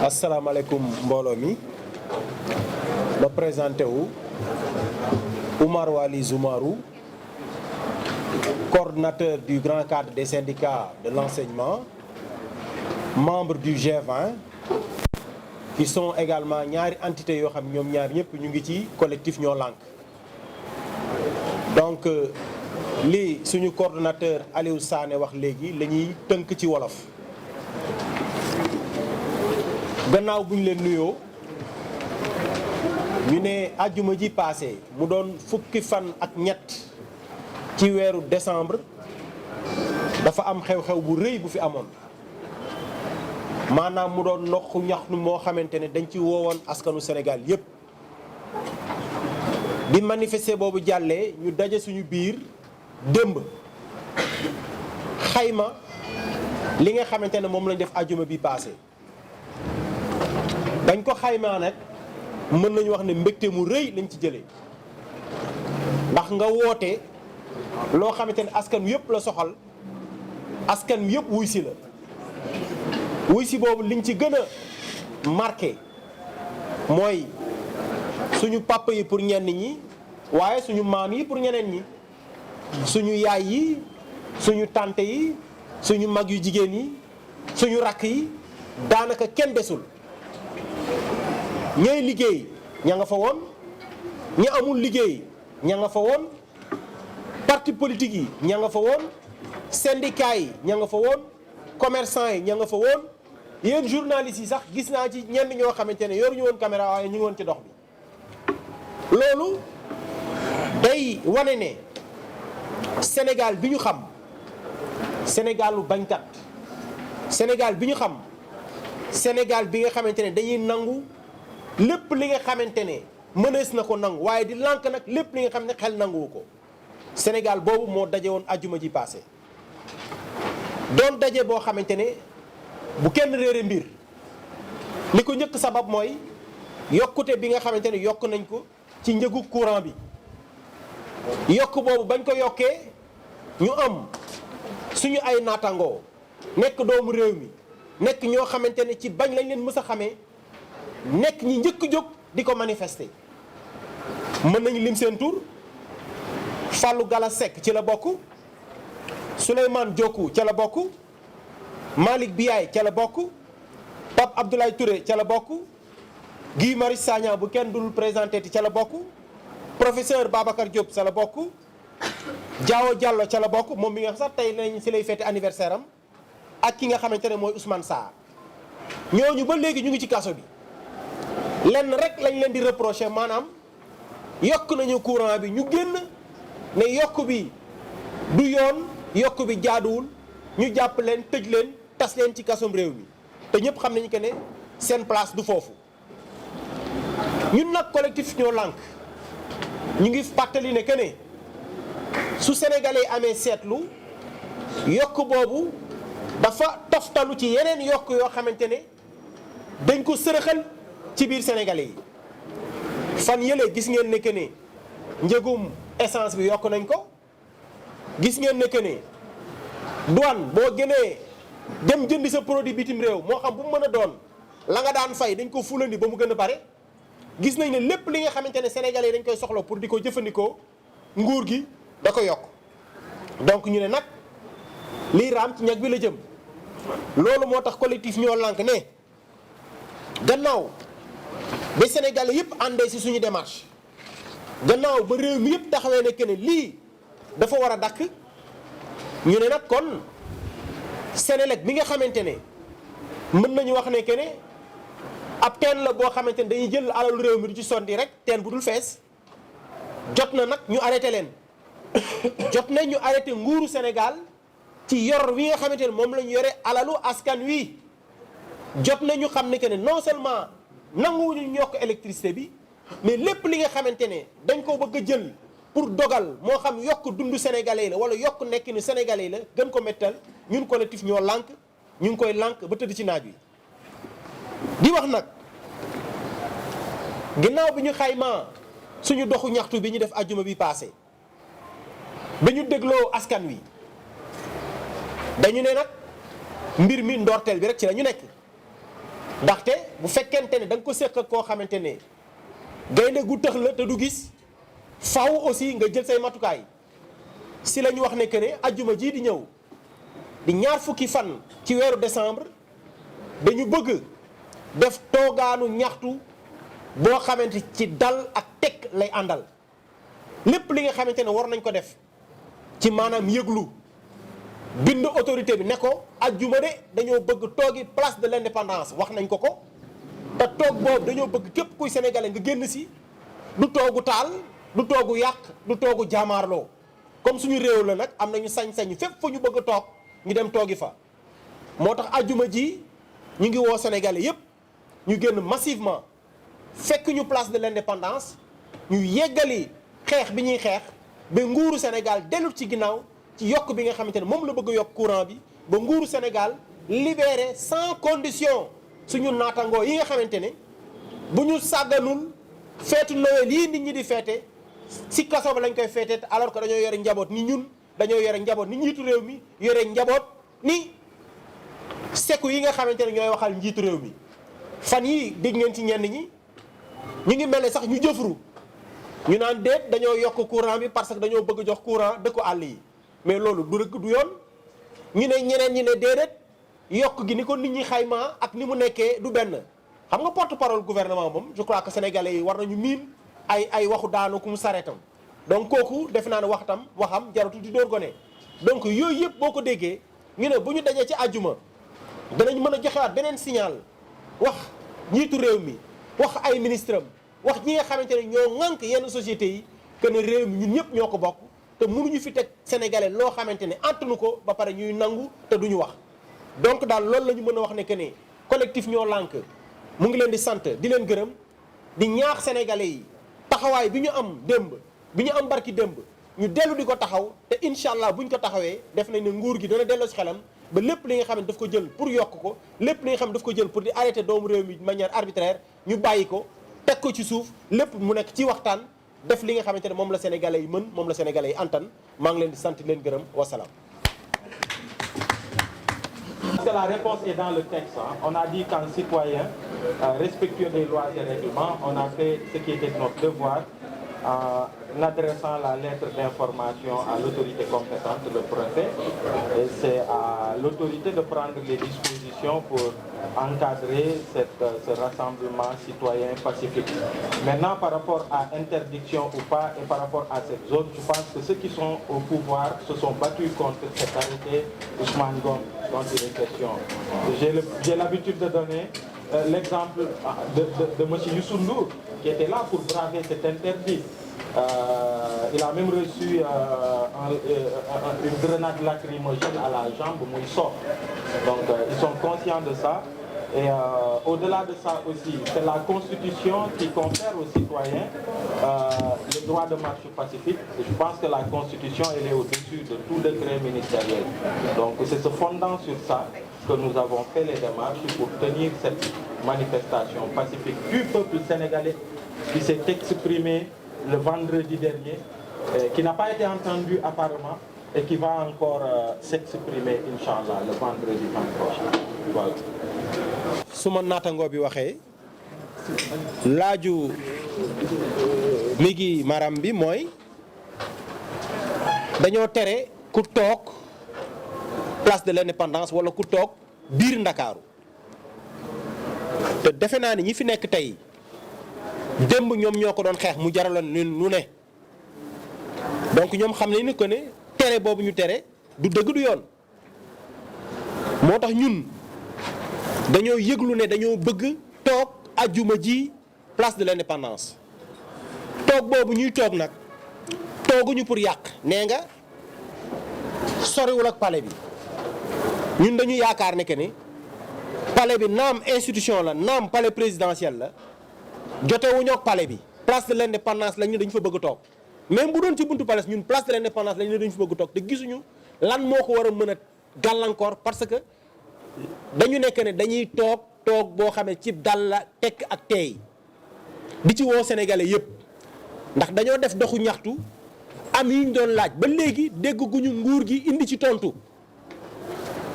asalaamaaleykum mbooloo mi ma présenté wu Oumar Waly Zoumarou, coordonnateur du grand cadre des syndicats de l'enseignement, membre du G20, qui sont également ñaari entités yoo xam ñoom ñaar ñëpp ñu ngi ci collectif ñoo lànk. Donc li suñu coordonnateur Aliou Sané wax léegi la ñuy tënk ci wolof. gannaaw bu ñu leen nuyoo ñu ne àjjuma ji passé mu doon fukki fan ak ñett ci weeru décembre dafa am xew-xew bu rëy bu fi amoon maanaam mu doon noqu ñaxtu moo xamante ne dañ ci woowoon askanu Sénégal yépp bi manifester boobu jàllee ñu daje suñu biir démb xayma li nga xamante ne moom lañ def àjjuma bi passé dañ ko xaymaa nag mën nañu wax ne mbégte mu rëy lañ ci jëlee ndax nga woote loo xamante ne askan wi yëpp la soxal askan wi yëpp wuy si la wuy si boobu liñ ci gën a marqué mooy suñu papa yi pour ñenn ñi waaye suñu maam yi pour ñeneen ñi suñu yaay yi suñu tante yi suñu mag yu jigéen yi suñu rakk yi daanaka kenn desul. ñooy liggéey ña nga fa woon ñi amul liggéey ña nga fa woon parti politique yi ña nga fa woon syndicat yi ña nga fa woon commerçant yi ña nga fa woon yéen journalistes yi sax gis naa ci ñenn ñoo xamante ne yoruñu woon caméra waaye ñu ngi woon ci dox bi. loolu day wane ne Sénégal bi ñu xam Sénégalu bañkat Sénégal bi ñu xam Sénégal bi nga xamante ne dañuy nangu lépp li nga xamante ne mënees na ko nangu waaye di lànk nag lépp li nga xam ne xel nanguwu ko Sénégal boobu moo daje woon ajjuma ji passé doon daje boo xamante ne bu kenn réere mbir li ko njëkk sabab mooy yokkute bi nga xamante ne yokk nañ ko ci njëgu courant bi yokk boobu bañ ko yokkee ñu am suñu ay naatangoo nekk doomu réew mi nekk ñoo xamante ne ci bañ lañ leen mës a xamee nekk ñi njëkk jóg di ko manifester mën nañu lim seen tur Fallou Gala Seck ci la bokk Souleymane Diokou ca la bokk Malick Biaye ca la bokk Pape Abdoulaye Touré ca la bokk Guy Marius Sagna bu kenn dul présenté ti ca la bokk professeur Babacar Diop ca la bokk Diawo Diallo ca la bokk moom mi nga xam sax tey nañ si lay fête anniversaire am ak ki nga xamante ne mooy Ousmane Sarr ñooñu ba léegi ñu ngi ci kaso bi lenn rek lañ leen di reprocher maanaam yokk nañu courant bi ñu génn ne yokk bi du yoon yokk bi jaaduwul ñu jàpp leen tëj leen tas leen ci kasom réew mi te ñëpp xam nañu que ne seen place du foofu. ñun nag collectif ñoo lànk ñu ngi fàttali ne que ne su sénégalais amee seetlu yokk boobu dafa toftalu ci yeneen yokk yoo xamante ne dañ ko sërëxal ci biir sénégalais yi fan yële gis ngeen ne que ne njëgum essence bi yokk nañ ko gis ngeen ne que ne douane boo gënee dem jëndi sa produit bitim réew moo xam bu mu mën a doon la nga daan fay dañ ko fulandi ba mu gën a bare gis nañ ne lépp li nga xamante ne sénégalais yi dañ koy soxla pour di ko jëfandikoo nguur gi da ko yokk donc ñu ne nag lii raam ci ñag bi la jëm loolu moo tax collectif ñoo lànk ne gannaaw ba sénégalais yëpp àndee ci suñu démarche gannaaw ba réew mi yëpp taxawee ne que ne lii dafa war a dakk ñu ne nag kon Sénélec bi nga xamante ne mën nañu wax ne que ne ab teen la boo xamante ne dañuy jël alalu réew mi du ci sondi rek teen bu dul fees jot na nag ñu arrêté leen jot na ñu arrêté nguuru Sénégal ci yor wi nga xamante ne moom la ñu yore alalu askan wi jot na ñu xam ne que ne non seulement nanguwuñu ñu yokk électricité bi mais lépp li nga xamante ne dañ ko bëgg a jël pour dogal moo xam yokk dundu sénégalais la wala yokk nekkinu sénégalais la gën ko mettal ñun collectif ñoo lànk ñu ngi koy lànk ba tëdd ci naaj wi. di wax nag ginnaaw bi ñu xaymaa suñu doxu ñaxtu bi ñu def ajjuma bi passé ba ñu dégloo askan wi dañu ne nag mbir mi ndorteel bi rek ci la ñu nekk ndaxte bu fekkente ne da nga ko séq ak koo xamante ne gaynde gu tëx la te du gis faw aussi nga jël say matukaay si la ñu wax ne que ne ajjuma jii di ñëw di ñaar fukki fan ci weeru décembre dañu bëgg def toogaanu ñaxtu boo xamante ci dal ak tekk lay àndal lépp li nga xamante ne war nañ ko def ci maanaam yëglu bind autorité bi ne ko ajjuma de dañoo bëgg toogi place de l'indépendance wax nañ ko te toog boobu dañoo bëgg képp kuy sénégalais nga génn si du toogu taal du toogu yàq du toogu jaamaarloo comme suñu réew la nag am nañu sañ-sañ fépp fa ñu bëgg a toog ñu dem toogi fa. moo tax ajjuma ji ñu ngi woo sénégalais yépp ñu génn massivement fekk ñu place de l'indépendance ñu yeggali xeex bi ñuy xeex ba nguuru Sénégal dellut ci ginnaaw ci yokk bi nga xamante ne moom la bëgg a yokk courant bi ba nguuru Sénégal libéré sans condition suñu naatangoo yi nga xamante ne bu ñu sàgganul feetu Noël yii nit ñi di feete si kaso ba lañ koy feete alors que dañoo yore njaboot ni ñun dañoo yore njaboot ni njiitu réew mi yore njaboot ni seku yi nga xamante ne ñooy waxal njiitu réew mi fan yi dégg ngeen ci ñenn ñi ñu ngi mel ne sax ñu jëfru ñu naan déet dañoo yokk courant bi parce que dañoo bëgg jox courant dëkku àll yi mais loolu du rëkk du yoon ñu ne ñeneen ñi ne déedéet yokk gi ni ko nit ñi xaymaa ak ni mu nekkee du benn xam nga porte parole gouvernement moom je crois que sénégalais yi war nañu miin ay waxu daanu ku mu sareetam donc kooku defe naa ne waxam jaratu di dóor gone donc yooyu yëpp boo ko déggee ñu ne bu ñu dajee ci àjjuma danañ mën a joxewaat beneen signal wax njiitu réew mi wax ay ministre am wax ñi nga xamante ne ñoo ŋànk yenn sociétés yi que ne réew mi ñun ñëpp ñoo ko bokk te mënuñu fi teg sénégalais loo xamante ne antanu ko ba pare ñuy nangu te duñu wax donc daal loolu la ñu mën a wax ne que ne collectif ñoo lànk mu ngi leen di sant di leen gërëm di ñaax sénégalais yi taxawaay bi ñu am démb bi ñu am barki démb ñu dellu di ko taxaw te incha allah buñ ko taxawee def nañ ne nguur gi dana delloo si xelam ba lépp li nga xam ne daf ko jël pour yokk ko lépp li nga xam ne daf ko jël pour di arrêter doomu réew mi de manière arbitraire ñu bàyyi ko teg ko ci suuf lépp mu nekk ci waxtaan def li nga xamante ne moom la sénégalais yi mën moom la sénégalais yi antan maa ngi leen di sant leen gërëm wasalaam. Parce que la réponse est dans le texte. On a dit qu'en citoyen, respectueux des lois et règlements, on a fait ce qui était notre devoir en adressant la lettre d'information à l'autorité compétente, le préfet. Et c'est à l'autorité de prendre les dispositions pour encadrer ce rassemblement citoyen pacifique. Maintenant, par rapport à interdiction ou pas, et par rapport à cette zone, je pense que ceux qui sont au pouvoir se sont battus contre cet arrêté Ousmane Ngom dont il est question. J'ai l'habitude de donner l'exemple de M. Youssou Ndour, qui était là pour braver cet interdit. Il a même reçu une grenade lacrymogène à la jambe où il sort. Donc ils sont conscients de ça. Et au-delà de ça aussi, c'est la Constitution qui confère aux citoyens le droit de marche pacifique. Et je pense que la Constitution, elle est au-dessus de tout décret ministériel. Donc c'est se fondant sur ça que nous avons fait les démarches pour tenir cette manifestation pacifique du peuple sénégalais qui s'est exprimé le vendredi dernier, qui n'a pas été entendu apparemment et qui va encore s'exprimer, Inch'Allah, le vendredi prochain. Voilà. Suma naatangoo bi waxee laaju mi ngi maram bi mooy dañoo tere ku toog place de l'indépendance wala ku toog biir Ndakaaru te defe naa ni ñi fi nekk tey démb ñoom ñoo ko doon xeex mu jaraloon nu ne donc ñoom xam nañu que ne tere boobu ñu tere du dëgg du yoon moo tax ñun dañoo yëglu ne dañoo bëgg toog ajjuma ji place de l'indépendance toog boobu ñuy toog nag tooguñu pour yàq nee nga soriwul ak palais bi ñun dañu yaakaar ne que ni palais bi naam institution la naam palais présidentiel la jotewuñu ak palais bi place de l'indépendance lañ ne dañu fa bëgg toog même bu doon ci buntu palais ñun place de l'indépendance lañ ne dañu fa bëgg toog te gisuñu lan moo ko war a mën a gàllankoor parce que dañu nekk ne dañuy toog boo xamee ci dal la tekk ak teey di ci woo sénégalais yépp ndax dañoo def doxu ñaxtu am yi ñu doon laaj ba léegi dégg guñu nguur gi indi ci tontu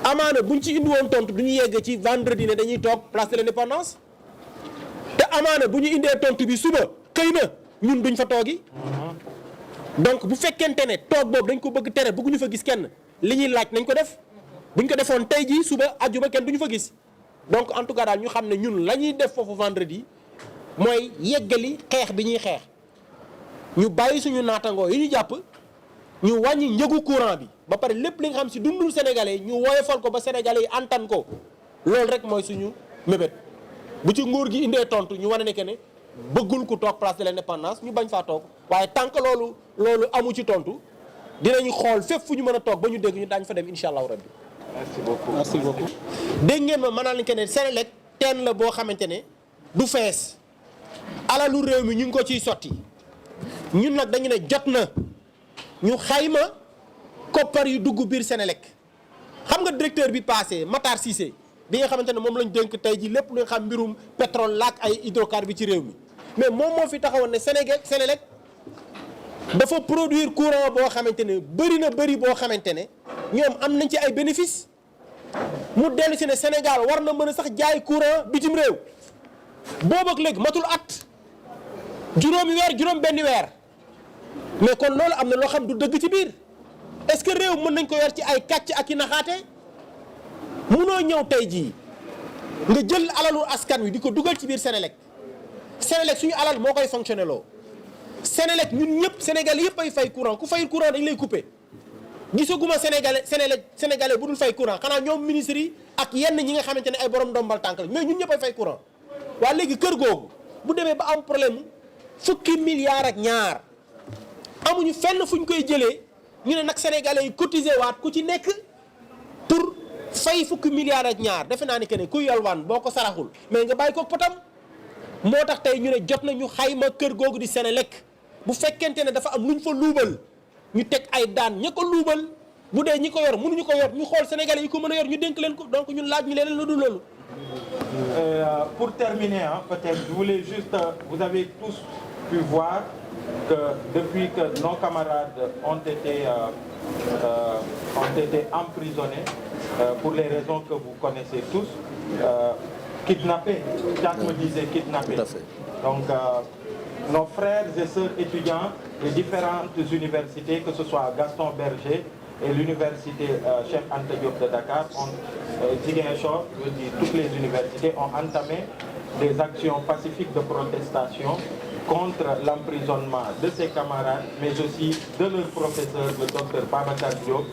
amaana buñ ci indi woon tontu du ñu yegg ci vendredi ne dañuy toog place de l'Indépendance te amaana bu ñu indee tontu bi suba xëy na ñun duñ fa toogi. donc bu fekkente ne toog boobu dañ ko bëgg tere bëgguñu fa gis kenn li ñuy laaj nañ ko def buñ ko defoon tey jii suba àjjuma kenn duñu fa gis donc en tout cas daal ñu xam ne ñun la ñuy def foofu vendredi mooy yeggali xeex bi ñuy xeex ñu bàyyi suñu naatangoo yi ñu jàpp ñu wàññi njëgu courant bi ba pare lépp li nga xam si dundul sénégalais ñu woyofal ko ba sénégalais yi antan ko loolu rek mooy suñu mébét bu ci nguur gi indee tontu ñu wane ne que ne bëggul ku toog place de l'Indépendance ñu bañ faa toog waaye tant que loolu amu ci tontu dinañu xool fépp fu ñu mën a toog ba ñu dégg ñu daañu fa dem incha allahu rabbi. merci beaucoup merci beaucoup. dégg ngeen ma naan que ne Senelec teen la boo xamante ne du fees alalu réew mi ñu ngi ko ciy sotti ñun nag dañu ne jot na ñu xayma koppar yu dugg biir Senelec xam nga directeur bi passé Matar Cissé bi nga xamante ne moom lañ dénk tey ji lépp lu nga xam mbirum pétrole laak ay hydrocarbures bi ci réew mi mais moom moo fi taxawoon ne Senelec dafa produire courant boo xamante ne bëri na bëri boo xamante ne ñoom am nañ ci ay bénéfices mu dellu si ne Sénégal war na mën a sax jaay courant bitim réew boobu ak léegi matul at juróomi weer juróom benn weer mais kon loolu am na loo xam du dëgg ci biir est-ce que réew mën nañ ko yor ci ay kàcc ak i naxaate munoo ñëw tey jii nga jël alalu askan wi di ko dugal ci biir Senelec suñu alal moo koy fonctionné loo Senelec ñun ñëpp Sénégalais yëpp ay fay courant ku fayul courant dañ lay coupé gisaguma Sénégalais bu dul fay courant xanaa ñoom ministres yi ak yenn ñi nga xamante ne ay borom ndombal tànk la mais ñun ñëpp ay fay courant waa léegi kër googu bu demee ba am problème fukki milliards ak ñaar amuñu fenn fu ñu koy jëlee ñu ne nag Sénégalais yi cotiser waat ku ci nekk pour fay fukki milliards ak ñaar defe naa ni que ne kuy yalwaan boo ko saraxul mais nga bàyyi ko potam moo tax tey ñu ne jot na ñu xayma kër googu di Senelec bu fekkente ne dafa am lu ñu fa luubal ñu teg ay daan ña ko luubal bu dee ñi ko yor mënuñu ko yor ñu xool Sénégalais yi ko mën a yor ñu dénk leen ko donc ñun laaj ñu leen lu dul loolu. Pour terminer, peut-être, je voulais juste, vous avez tous pu voir que depuis que nos camarades ont été emprisonnés, pour les raisons que vous connaissez tous, kidnappés, Jacques me disait kidnappés. Tout à fait. Donc, nos frères et sœurs étudiants des différentes universités, que ce soit Gaston Berger et l'université Cheikh Anta Diop de Dakar, Ziguinchor, je veux dire, toutes les universités ont entamé des actions pacifiques de protestation contre l'emprisonnement de ses camarades, mais aussi de leur professeur, le docteur Babacar Diop,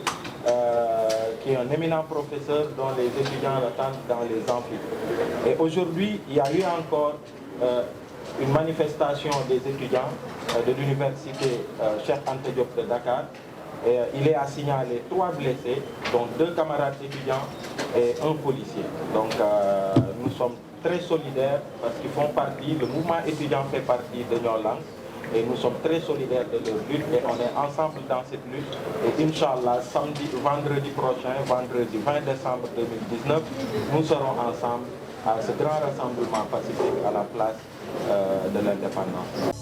qui est un éminent professeur dont les étudiants l'attendent dans les amphithéâtres. Et aujourd'hui, il y a eu encore une manifestation des étudiants de l'université Cheikh Anta Diop de Dakar. Et il est à signaler 3 blessés, dont 2 camarades étudiants et un policier. Donc nous sommes très solidaires parce qu'ils font partie, le mouvement étudiant fait partie de nos langues. Et nous sommes très solidaires de leur lutte et on est ensemble dans cette lutte. Et Inch'Allah, vendredi prochain, vendredi 20 décembre 2019, nous serons ensemble à ce grand rassemblement pacifique à la place de l'Indépendance.